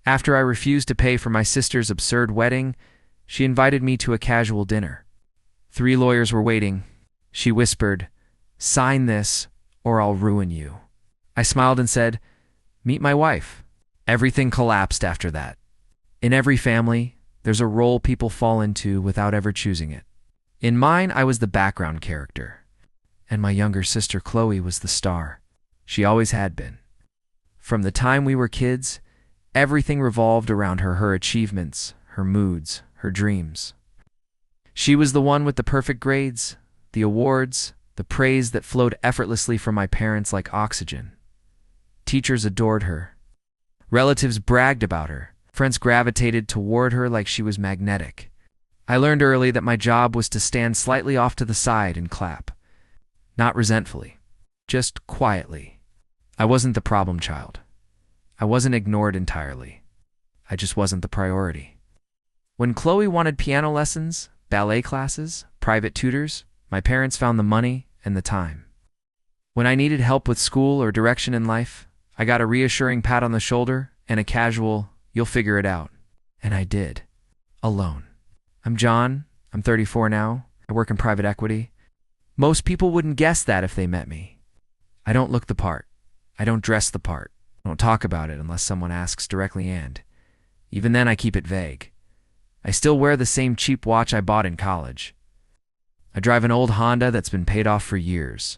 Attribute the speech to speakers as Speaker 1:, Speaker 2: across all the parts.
Speaker 1: After I refused to pay for my sister's absurd wedding, she invited me to a casual dinner. 3 lawyers were waiting. She whispered, "Sign this, or I'll ruin you." I smiled and said, "Meet my wife." Everything collapsed after that. In every family, there's a role people fall into without ever choosing it. In mine, I was the background character, and my younger sister Chloe was the star. She always had been. From the time we were kids, everything revolved around her achievements, her moods, her dreams. She was the one with the perfect grades, the awards, the praise that flowed effortlessly from my parents like oxygen. Teachers adored her. Relatives bragged about her. Friends gravitated toward her like she was magnetic. I learned early that my job was to stand slightly off to the side and clap. Not resentfully, just quietly. I wasn't the problem child. I wasn't ignored entirely. I just wasn't the priority. When Chloe wanted piano lessons, ballet classes, private tutors, my parents found the money and the time. When I needed help with school or direction in life, I got a reassuring pat on the shoulder and a casual, "You'll figure it out." And I did. Alone. I'm John. I'm 34 now. I work in private equity. Most people wouldn't guess that if they met me. I don't look the part. I don't dress the part. I don't talk about it unless someone asks directly, and even then I keep it vague. I still wear the same cheap watch I bought in college. I drive an old Honda that's been paid off for years.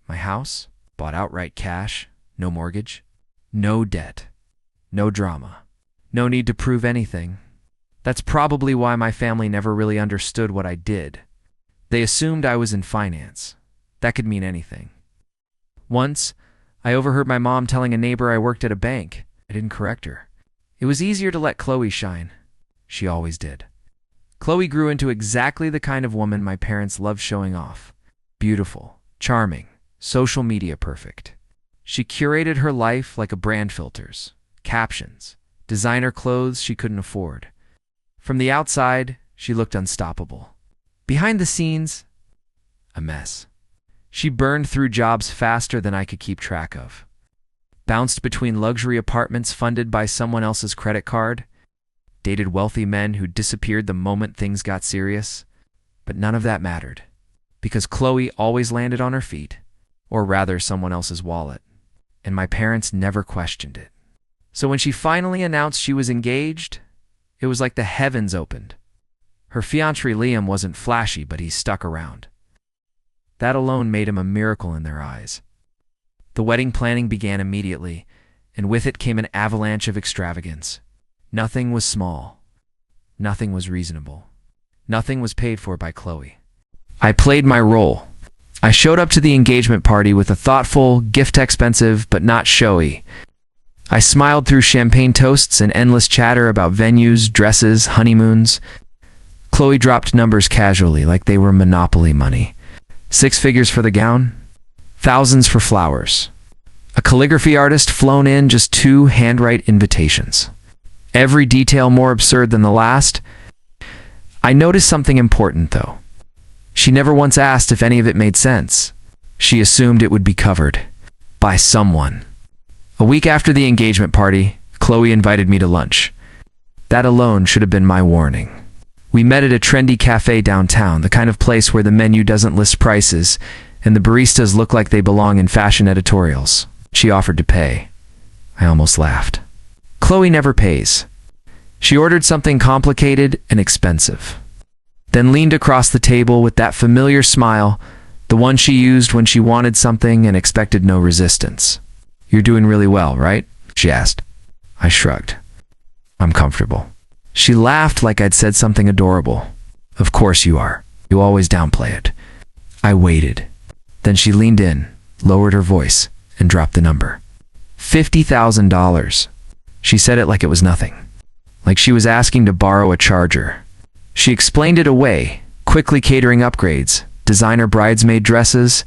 Speaker 1: My house, bought outright cash, no mortgage, no debt, no drama, no need to prove anything. That's probably why my family never really understood what I did. They assumed I was in finance. That could mean anything. Once, I overheard my mom telling a neighbor I worked at a bank. I didn't correct her. It was easier to let Chloe shine. She always did. Chloe grew into exactly the kind of woman my parents loved showing off. Beautiful, charming, social media perfect. She curated her life like a brand filters, captions, designer clothes she couldn't afford. From the outside, she looked unstoppable. Behind the scenes, a mess. She burned through jobs faster than I could keep track of. Bounced between luxury apartments funded by someone else's credit card. Dated wealthy men who disappeared the moment things got serious. But none of that mattered, because Chloe always landed on her feet, or rather someone else's wallet, and my parents never questioned it. So when she finally announced she was engaged, it was like the heavens opened. Her fiancé Liam wasn't flashy, but he stuck around. That alone made him a miracle in their eyes. The wedding planning began immediately, and with it came an avalanche of extravagance. Nothing was small. Nothing was reasonable. Nothing was paid for by Chloe. I played my role. I showed up to the engagement party with a thoughtful, gift-expensive, but not showy. I smiled through champagne toasts and endless chatter about venues, dresses, honeymoons. Chloe dropped numbers casually, like they were Monopoly money. 6 figures for the gown, thousands for flowers. A calligraphy artist flown in, just 2 handwrite invitations. Every detail more absurd than the last. I noticed something important, though. She never once asked if any of it made sense. She assumed it would be covered by someone. A week after the engagement party, Chloe invited me to lunch. That alone should have been my warning. We met at a trendy cafe downtown, the kind of place where the menu doesn't list prices, and the baristas look like they belong in fashion editorials. She offered to pay. I almost laughed. Chloe never pays. She ordered something complicated and expensive, then leaned across the table with that familiar smile, the one she used when she wanted something and expected no resistance. "You're doing really well, right?" she asked. I shrugged. "I'm comfortable." She laughed like I'd said something adorable. "Of course you are. You always downplay it." I waited. Then she leaned in, lowered her voice, and dropped the number. $50,000. She said it like it was nothing, like she was asking to borrow a charger. She explained it away, quickly catering upgrades, designer bridesmaid dresses,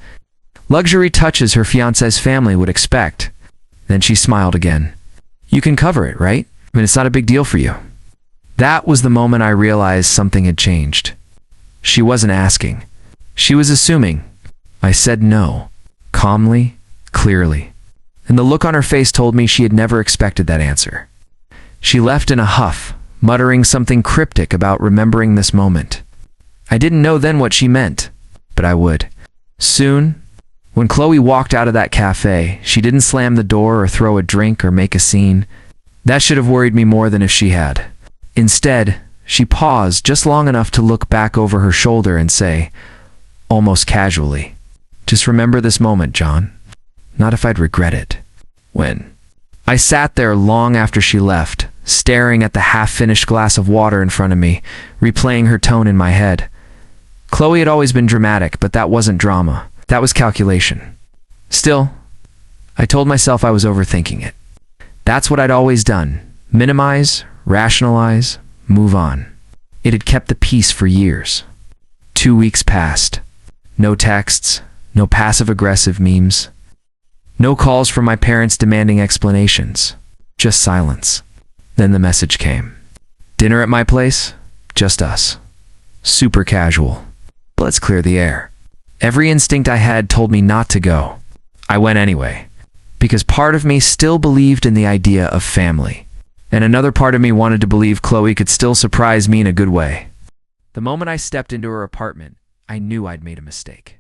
Speaker 1: luxury touches her fiancé's family would expect. Then she smiled again. "You can cover it, right? I mean, it's not a big deal for you." That was the moment I realized something had changed. She wasn't asking. She was assuming. I said no, calmly, clearly. And the look on her face told me she had never expected that answer. She left in a huff, muttering something cryptic about remembering this moment. I didn't know then what she meant, but I would. Soon, when Chloe walked out of that cafe, she didn't slam the door or throw a drink or make a scene. That should have worried me more than if she had. Instead, she paused just long enough to look back over her shoulder and say, almost casually, "Just remember this moment, John. Not if I'd regret it." When? I sat there long after she left, staring at the half-finished glass of water in front of me, replaying her tone in my head. Chloe had always been dramatic, but that wasn't drama. That was calculation. Still, I told myself I was overthinking it. That's what I'd always done. Minimize, rationalize, move on. It had kept the peace for years. 2 weeks passed. No texts, no passive-aggressive memes. No calls from my parents demanding explanations. Just silence. Then the message came. Dinner at my place? Just us. Super casual. Let's clear the air. Every instinct I had told me not to go. I went anyway, because part of me still believed in the idea of family, and another part of me wanted to believe Chloe could still surprise me in a good way. The moment I stepped into her apartment, I knew I'd made a mistake.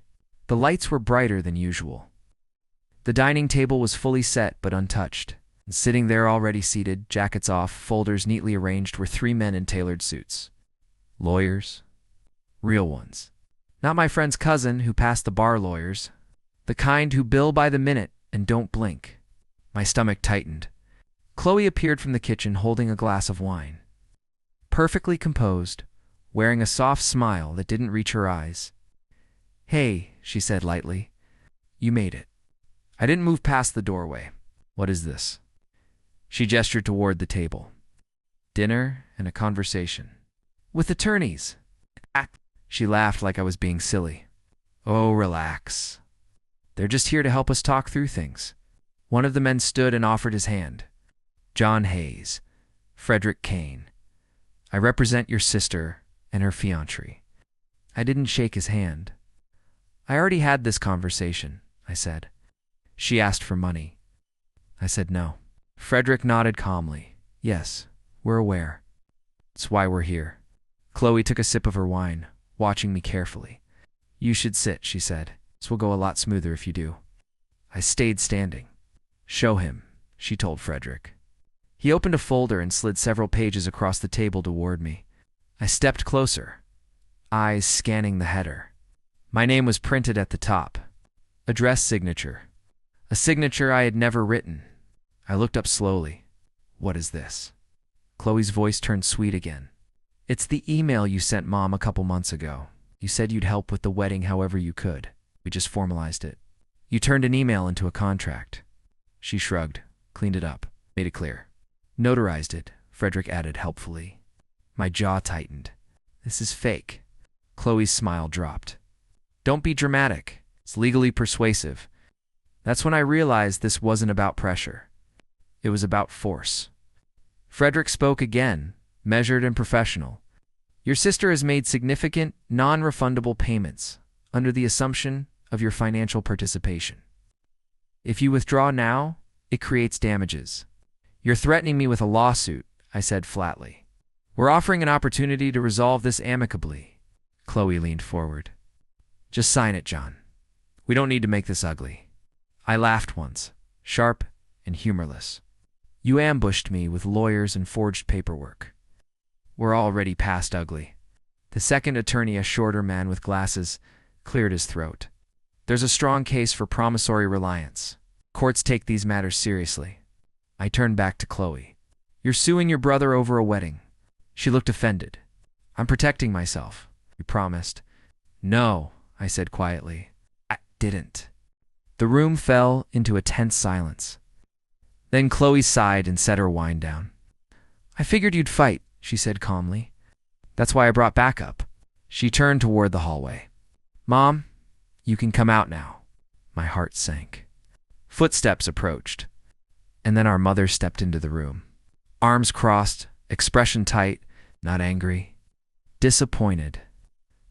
Speaker 1: The lights were brighter than usual. The dining table was fully set but untouched, and sitting there already seated, jackets off, folders neatly arranged, were 3 men in tailored suits. Lawyers. Real ones. Not my friend's cousin who passed the bar lawyers. The kind who bill by the minute and don't blink. My stomach tightened. Chloe appeared from the kitchen holding a glass of wine. Perfectly composed, wearing a soft smile that didn't reach her eyes. "Hey," she said lightly. "You made it." I didn't move past the doorway. "What is this?" She gestured toward the table. "Dinner and a conversation. With attorneys." She laughed like I was being silly. "Oh, relax. They're just here to help us talk through things." One of the men stood and offered his hand. "John Hayes, Frederick Kane. I represent your sister and her fiancé." I didn't shake his hand. "I already had this conversation," I said. "She asked for money." I said no. Frederick nodded calmly. "Yes, we're aware. It's why we're here." Chloe took a sip of her wine, watching me carefully. "You should sit," she said. "This will go a lot smoother if you do." I stayed standing. "Show him," she told Frederick. He opened a folder and slid several pages across the table toward me. I stepped closer, eyes scanning the header. My name was printed at the top. Address signature. A signature I had never written. I looked up slowly. "What is this?" Chloe's voice turned sweet again. "It's the email you sent Mom a couple months ago. You said you'd help with the wedding however you could. We just formalized it. You turned an email into a contract." She shrugged, cleaned it up, made it clear. "Notarized it," Frederick added helpfully. My jaw tightened. "This is fake." Chloe's smile dropped. "Don't be dramatic. It's legally persuasive." That's when I realized this wasn't about pressure. It was about force. Frederick spoke again, measured and professional. "Your sister has made significant, non-refundable payments under the assumption of your financial participation. If you withdraw now, it creates damages. You're threatening me with a lawsuit," I said flatly. "We're offering an opportunity to resolve this amicably." Chloe leaned forward. "Just sign it, John. We don't need to make this ugly." I laughed once, sharp and humorless. "You ambushed me with lawyers and forged paperwork. We're already past ugly." The second attorney, a shorter man with glasses, cleared his throat. "There's a strong case for promissory reliance. Courts take these matters seriously." I turned back to Chloe. "You're suing your brother over a wedding." She looked offended. "I'm protecting myself. You promised." "No," I said quietly. "I didn't." The room fell into a tense silence. Then Chloe sighed and set her wine down. "I figured you'd fight," she said calmly. "That's why I brought backup." She turned toward the hallway. "Mom, you can come out now." My heart sank. Footsteps approached, and then our mother stepped into the room. Arms crossed, expression tight, not angry. Disappointed.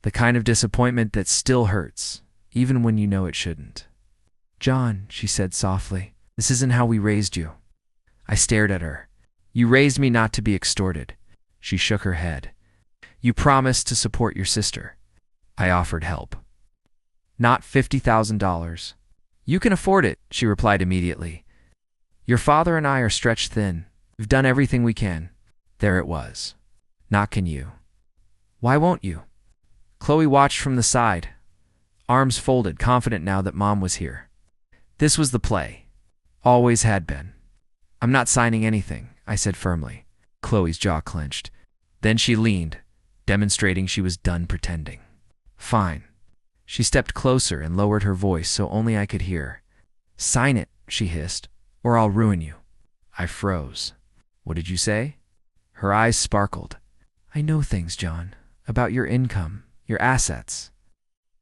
Speaker 1: The kind of disappointment that still hurts, even when you know it shouldn't. "John," she said softly, "this isn't how we raised you." I stared at her. You raised me not to be extorted. She shook her head. You promised to support your sister. I offered help. Not $50,000. You can afford it, she replied immediately. Your father and I are stretched thin. We've done everything we can. There it was. Not can you. Why won't you? Chloe watched from the side, arms folded, confident now that Mom was here. This was the play. Always had been. I'm not signing anything, I said firmly. Chloe's jaw clenched. Then she leaned, demonstrating she was done pretending. Fine. She stepped closer and lowered her voice so only I could hear. Sign it, she hissed, or I'll ruin you. I froze. What did you say? Her eyes sparkled. I know things, John, about your income, your assets,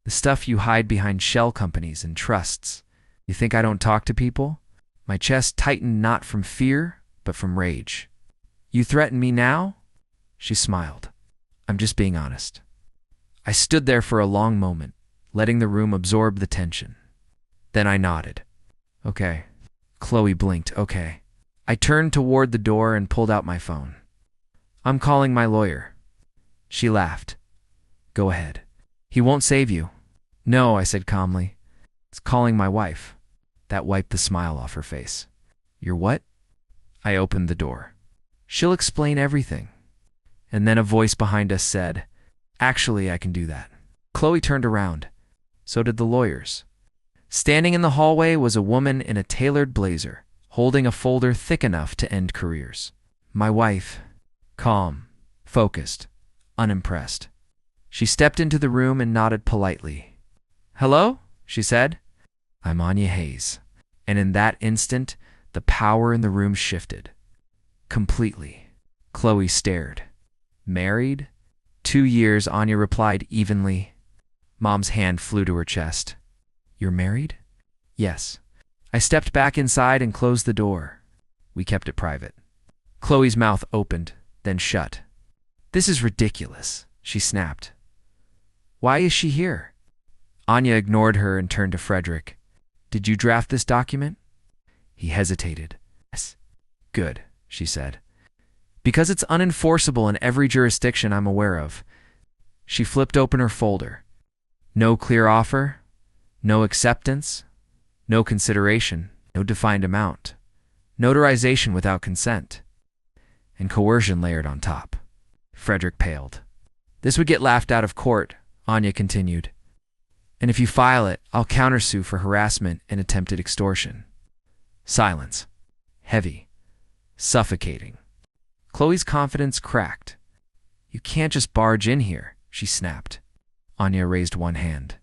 Speaker 1: the stuff you hide behind shell companies and trusts. You think I don't talk to people? My chest tightened not from fear, but from rage. You threaten me now? She smiled. I'm just being honest. I stood there for a long moment, letting the room absorb the tension. Then I nodded. Okay. Chloe blinked. Okay. I turned toward the door and pulled out my phone. I'm calling my lawyer. She laughed. Go ahead. He won't save you. No, I said calmly. It's calling my wife. That wiped the smile off her face. Your what? I opened the door. She'll explain everything. And then a voice behind us said, Actually, I can do that. Chloe turned around. So did the lawyers. Standing in the hallway was a woman in a tailored blazer, holding a folder thick enough to end careers. My wife. Calm, focused, unimpressed. She stepped into the room and nodded politely. Hello? She said. I'm Anya Hayes. And in that instant, the power in the room shifted. Completely. Chloe stared. Married? 2 years, Anya replied evenly. Mom's hand flew to her chest. You're married? Yes. I stepped back inside and closed the door. We kept it private. Chloe's mouth opened, then shut. This is ridiculous, she snapped. Why is she here? Anya ignored her and turned to Frederick. Did you draft this document? He hesitated. Yes. Good, she said. Because it's unenforceable in every jurisdiction I'm aware of. She flipped open her folder. No clear offer, no acceptance, no consideration, no defined amount, notarization without consent, and coercion layered on top. Frederick paled. This would get laughed out of court, Anya continued. And if you file it, I'll countersue for harassment and attempted extortion. Silence. Heavy. Suffocating. Chloe's confidence cracked. You can't just barge in here, she snapped. Anya raised one hand.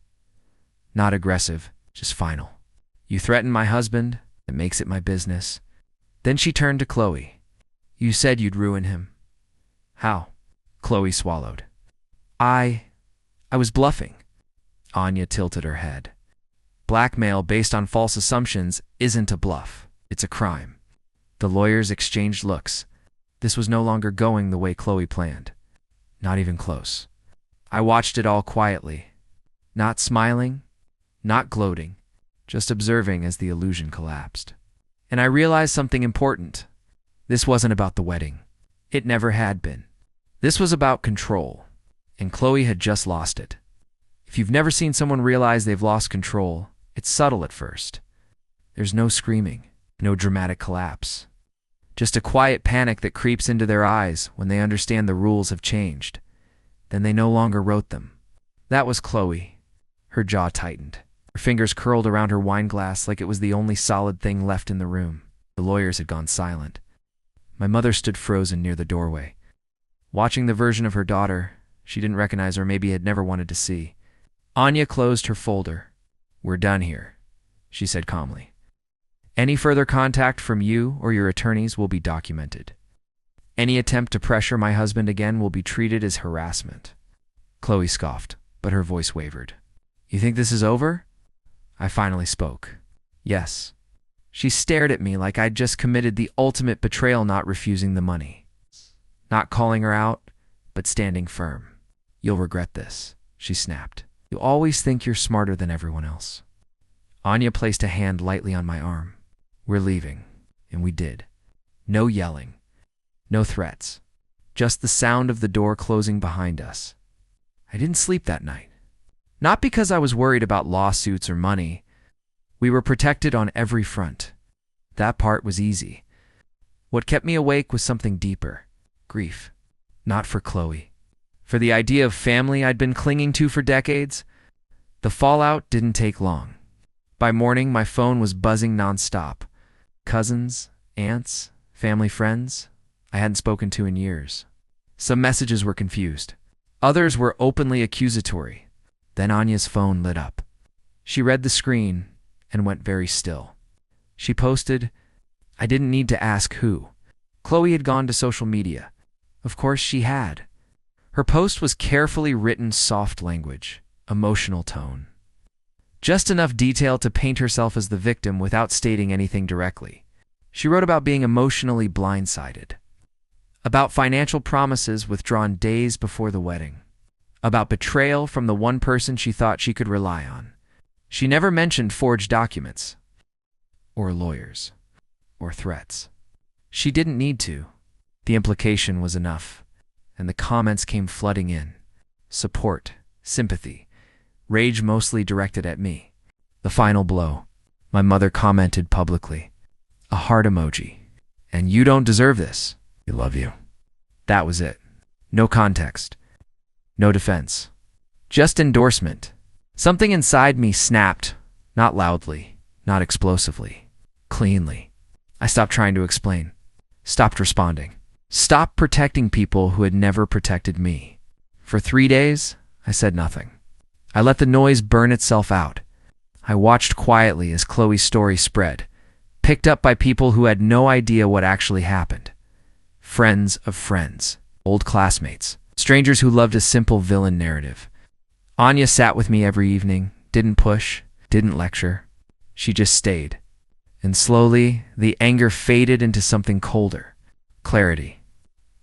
Speaker 1: Not aggressive, just final. You threaten my husband, it makes it my business. Then she turned to Chloe. You said you'd ruin him. How? Chloe swallowed. I was bluffing. Anya tilted her head. Blackmail based on false assumptions isn't a bluff. It's a crime. The lawyers exchanged looks. This was no longer going the way Chloe planned. Not even close. I watched it all quietly. Not smiling, not gloating, just observing as the illusion collapsed. And I realized something important. This wasn't about the wedding. It never had been. This was about control. And Chloe had just lost it. If you've never seen someone realize they've lost control, it's subtle at first. There's no screaming, no dramatic collapse. Just a quiet panic that creeps into their eyes when they understand the rules have changed. Then they no longer wrote them. That was Chloe. Her jaw tightened. Her fingers curled around her wine glass like it was the only solid thing left in the room. The lawyers had gone silent. My mother stood frozen near the doorway. Watching the version of her daughter she didn't recognize or maybe had never wanted to see. Anya closed her folder. We're done here, she said calmly. Any further contact from you or your attorneys will be documented. Any attempt to pressure my husband again will be treated as harassment. Chloe scoffed, but her voice wavered. You think this is over? I finally spoke. Yes. She stared at me like I'd just committed the ultimate betrayal, not refusing the money. Not calling her out, but standing firm. You'll regret this, she snapped. You always think you're smarter than everyone else. Anya placed a hand lightly on my arm. We're leaving, and we did. No yelling. No threats. Just the sound of the door closing behind us. I didn't sleep that night. Not because I was worried about lawsuits or money. We were protected on every front. That part was easy. What kept me awake was something deeper. Grief. Not for Chloe. For the idea of family I'd been clinging to for decades. The fallout didn't take long. By morning, my phone was buzzing nonstop. Cousins, aunts, family friends I hadn't spoken to in years. Some messages were confused. Others were openly accusatory. Then Anya's phone lit up. She read the screen and went very still. She posted, "I didn't need to ask who." Chloe had gone to social media. Of course she had. Her post was carefully written soft language, emotional tone. Just enough detail to paint herself as the victim without stating anything directly. She wrote about being emotionally blindsided. About financial promises withdrawn days before the wedding. About betrayal from the one person she thought she could rely on. She never mentioned forged documents, or lawyers, or threats. She didn't need to. The implication was enough, and the comments came flooding in. Support, sympathy, rage mostly directed at me. The final blow. My mother commented publicly. A heart emoji. "And you don't deserve this. We love you." That was it. No context. No defense. Just endorsement. Something inside me snapped, not loudly, not explosively, cleanly. I stopped trying to explain. Stopped responding. Stopped protecting people who had never protected me. For 3 days, I said nothing. I let the noise burn itself out. I watched quietly as Chloe's story spread, picked up by people who had no idea what actually happened. Friends of friends, old classmates, strangers who loved a simple villain narrative. Anya sat with me every evening, didn't push, didn't lecture. She just stayed. And slowly, the anger faded into something colder. Clarity.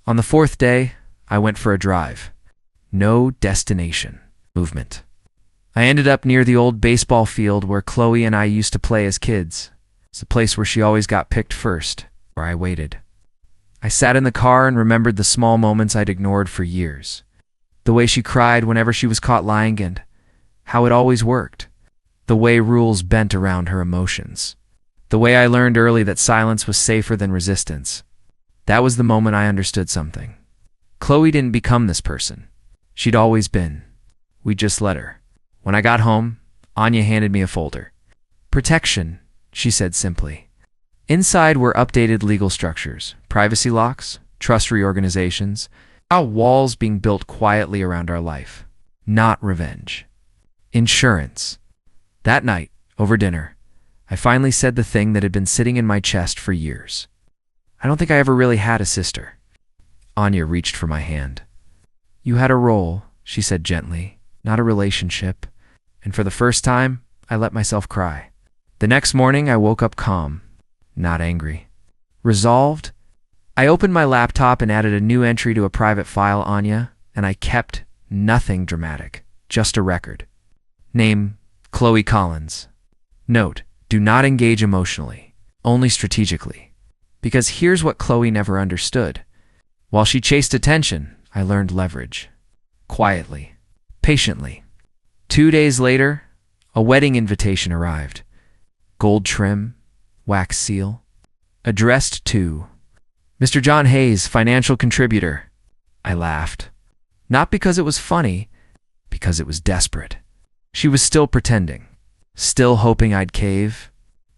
Speaker 1: On the 4th day, I went for a drive. No destination. Movement. I ended up near the old baseball field where Chloe and I used to play as kids. It's the place where she always got picked first, where I waited. I sat in the car and remembered the small moments I'd ignored for years. The way she cried whenever she was caught lying and how it always worked. The way rules bent around her emotions. The way I learned early that silence was safer than resistance. That was the moment I understood something. Chloe didn't become this person. She'd always been. We just let her. When I got home, Anya handed me a folder. "Protection," she said simply. Inside were updated legal structures, privacy locks, trust reorganizations, our walls being built quietly around our life. Not revenge. Insurance. That night, over dinner, I finally said the thing that had been sitting in my chest for years. I don't think I ever really had a sister. Anya reached for my hand. "You had a role," she said gently, "not a relationship." And for the first time, I let myself cry. The next morning, I woke up calm, not angry. Resolved. I opened my laptop and added a new entry to a private file, Anya, and I kept nothing dramatic, just a record. Name, Chloe Collins. Note, do not engage emotionally, only strategically. Because here's what Chloe never understood. While she chased attention, I learned leverage. Quietly, patiently. 2 days later, a wedding invitation arrived. Gold trim, wax seal. Addressed to Mr. John Hayes, financial contributor. I laughed. Not because it was funny, because it was desperate. She was still pretending, still hoping I'd cave.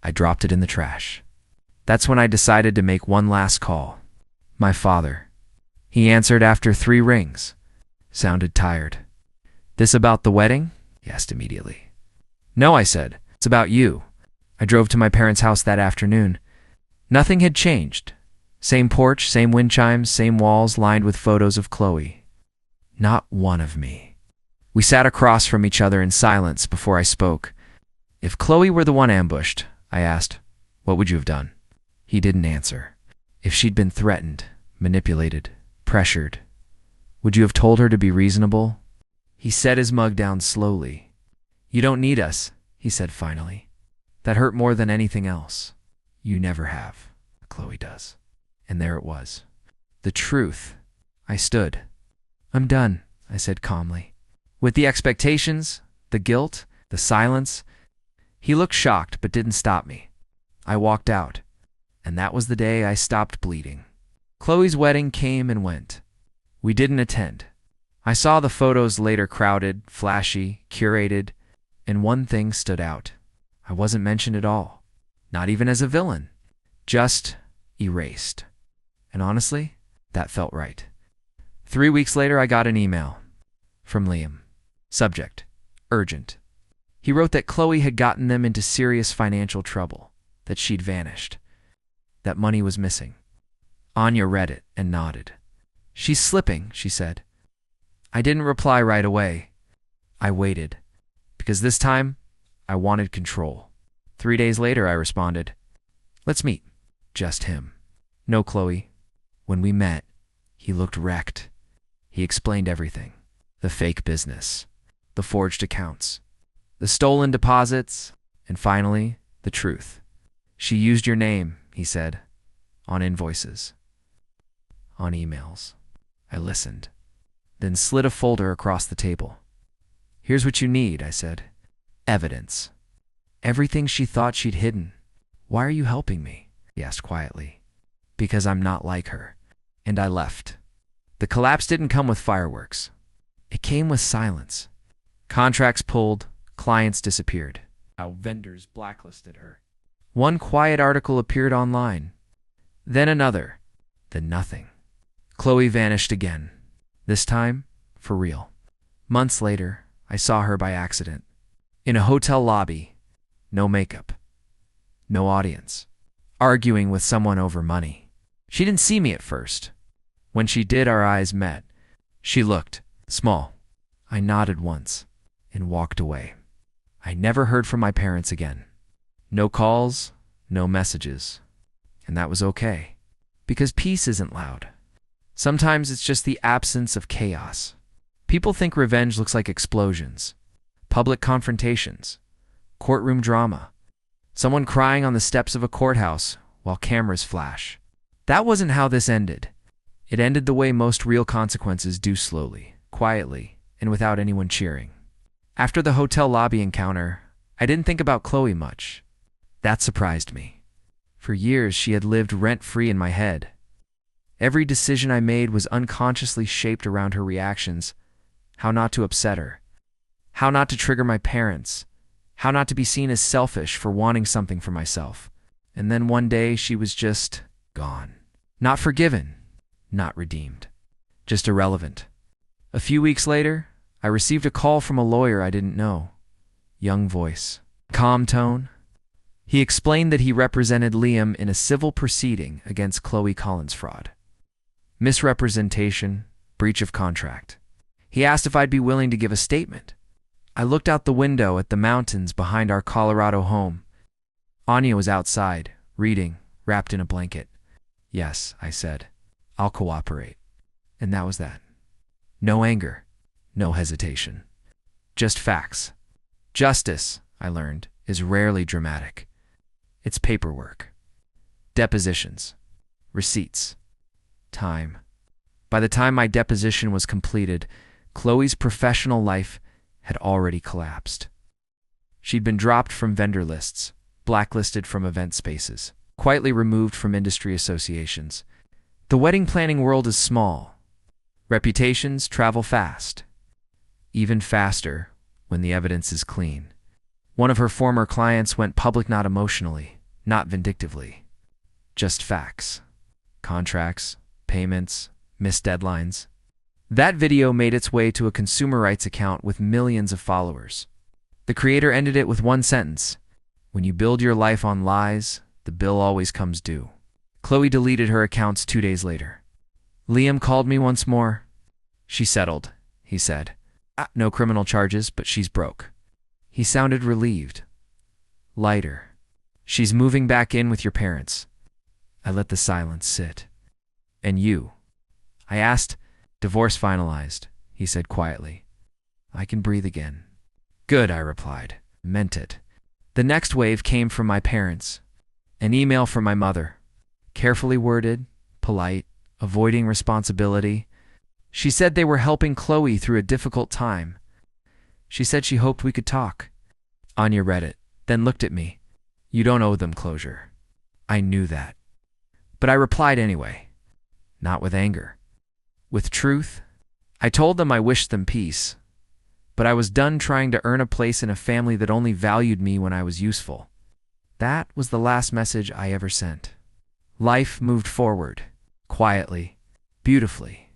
Speaker 1: I dropped it in the trash. That's when I decided to make one last call. My father. He answered after 3 rings. Sounded tired. "This about the wedding?" he asked immediately. "No," I said. "It's about you." I drove to my parents' house that afternoon. Nothing had changed. Same porch, same wind chimes, same walls lined with photos of Chloe. Not one of me. We sat across from each other in silence before I spoke. "If Chloe were the one ambushed," I asked, "what would you have done?" He didn't answer. "If she'd been threatened, manipulated, pressured, would you have told her to be reasonable?" He set his mug down slowly. "You don't need us," he said finally. "That hurt more than anything else. You never have. Chloe does." And there it was. The truth. I stood. I'm done, I said calmly. With the expectations, the guilt, the silence. He looked shocked but didn't stop me. I walked out, and that was the day I stopped bleeding. Chloe's wedding came and went. We didn't attend. I saw the photos later, crowded, flashy, curated, and one thing stood out. I wasn't mentioned at all, not even as a villain, just erased. And honestly, that felt right. 3 weeks later, I got an email from Liam. Subject: urgent. He wrote that Chloe had gotten them into serious financial trouble, that she'd vanished, that money was missing. Anya read it and nodded. She's slipping, she said. I didn't reply right away. I waited, because this time I wanted control. 3 days later, I responded, let's meet. Just him. No Chloe. When we met, he looked wrecked. He explained everything. The fake business, the forged accounts, the stolen deposits, and finally, the truth. She used your name, he said, on invoices, on emails. I listened, then slid a folder across the table. Here's what you need, I said. Evidence. Everything she thought she'd hidden. Why are you helping me? He asked quietly. Because I'm not like her. And I left. The collapse didn't come with fireworks. It came with silence. Contracts pulled, clients disappeared. How vendors blacklisted her. One quiet article appeared online. Then another. Then nothing. Chloe vanished again. This time, for real. Months later, I saw her by accident. In a hotel lobby. No makeup. No audience. Arguing with someone over money. She didn't see me at first. When she did, our eyes met. She looked small. I nodded once and walked away. I never heard from my parents again. No calls, no messages. And that was okay. Because peace isn't loud. Sometimes it's just the absence of chaos. People think revenge looks like explosions, public confrontations, courtroom drama, someone crying on the steps of a courthouse while cameras flash. That wasn't how this ended. It ended the way most real consequences do, slowly, quietly, and without anyone cheering. After the hotel lobby encounter, I didn't think about Chloe much. That surprised me. For years, she had lived rent-free in my head. Every decision I made was unconsciously shaped around her reactions, how not to upset her, how not to trigger my parents, how not to be seen as selfish for wanting something for myself. And then one day, she was just gone. Not forgiven. Not redeemed. Just irrelevant. A few weeks later, I received a call from a lawyer I didn't know. Young voice. Calm tone. He explained that he represented Liam in a civil proceeding against Chloe Collins' fraud. Misrepresentation, breach of contract. He asked if I'd be willing to give a statement. I looked out the window at the mountains behind our Colorado home. Anya was outside, reading, wrapped in a blanket. Yes, I said. I'll cooperate. And that was that. No anger, no hesitation. Just facts. Justice, I learned, is rarely dramatic. It's paperwork. Depositions. Receipts. Time. By the time my deposition was completed, Chloe's professional life had already collapsed. She'd been dropped from vendor lists, blacklisted from event spaces, quietly removed from industry associations. The wedding planning world is small. Reputations travel fast. Even faster when the evidence is clean. One of her former clients went public not emotionally, not vindictively. Just facts. Contracts, payments, missed deadlines. That video made its way to a consumer rights account with millions of followers. The creator ended it with one sentence. When you build your life on lies, the bill always comes due. Chloe deleted her accounts 2 days later. Liam called me once more. She settled, he said. No criminal charges, but she's broke. He sounded relieved. Lighter. She's moving back in with your parents. I let the silence sit. And you? I asked. Divorce finalized, he said quietly. I can breathe again. Good, I replied. Meant it. The next wave came from my parents. An email from my mother. Carefully worded, polite, avoiding responsibility. She said they were helping Chloe through a difficult time. She said she hoped we could talk. Anya read it, then looked at me. You don't owe them closure. I knew that. But I replied anyway, not with anger. With truth. I told them I wished them peace, but I was done trying to earn a place in a family that only valued me when I was useful. That was the last message I ever sent. Life moved forward, quietly, beautifully.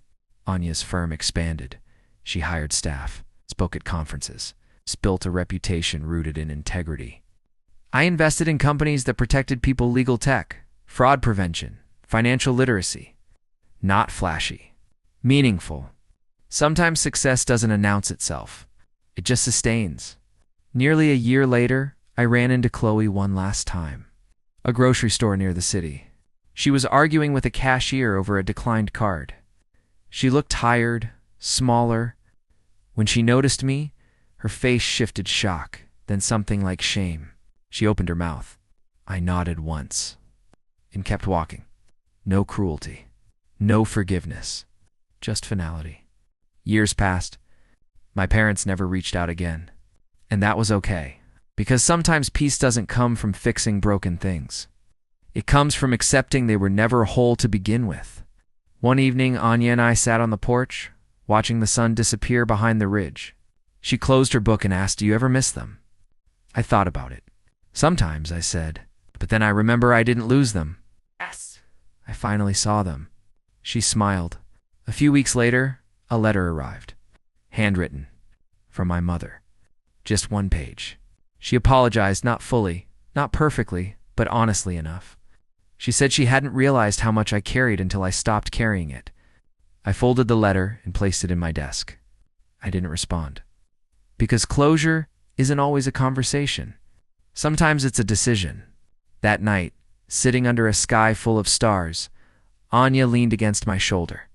Speaker 1: Anya's firm expanded. She hired staff, spoke at conferences, built a reputation rooted in integrity. I invested in companies that protected people, legal tech, fraud prevention, financial literacy. Not flashy, meaningful. Sometimes success doesn't announce itself. It just sustains. Nearly a year later, I ran into Chloe one last time. A grocery store near the city. She was arguing with a cashier over a declined card. She looked tired, smaller. When she noticed me, her face shifted shock, then something like shame. She opened her mouth. I nodded once and kept walking. No cruelty, no forgiveness, just finality. Years passed. My parents never reached out again. And that was okay, because sometimes peace doesn't come from fixing broken things. It comes from accepting they were never whole to begin with. One evening, Anya and I sat on the porch, watching the sun disappear behind the ridge. She closed her book and asked, "Do you ever miss them?" I thought about it. Sometimes, I said, but then I remember I didn't lose them. Yes. I finally saw them. She smiled. A few weeks later, a letter arrived. Handwritten. From my mother. Just one page. She apologized, not fully, not perfectly, but honestly enough. She said she hadn't realized how much I carried until I stopped carrying it. I folded the letter and placed it in my desk. I didn't respond. Because closure isn't always a conversation. Sometimes it's a decision. That night, sitting under a sky full of stars, Anya leaned against my shoulder.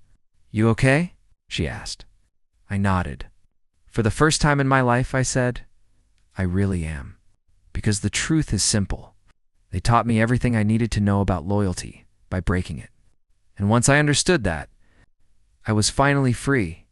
Speaker 1: You okay? She asked. I nodded. For the first time in my life, I said, I really am. Because the truth is simple. They taught me everything I needed to know about loyalty by breaking it. And once I understood that, I was finally free.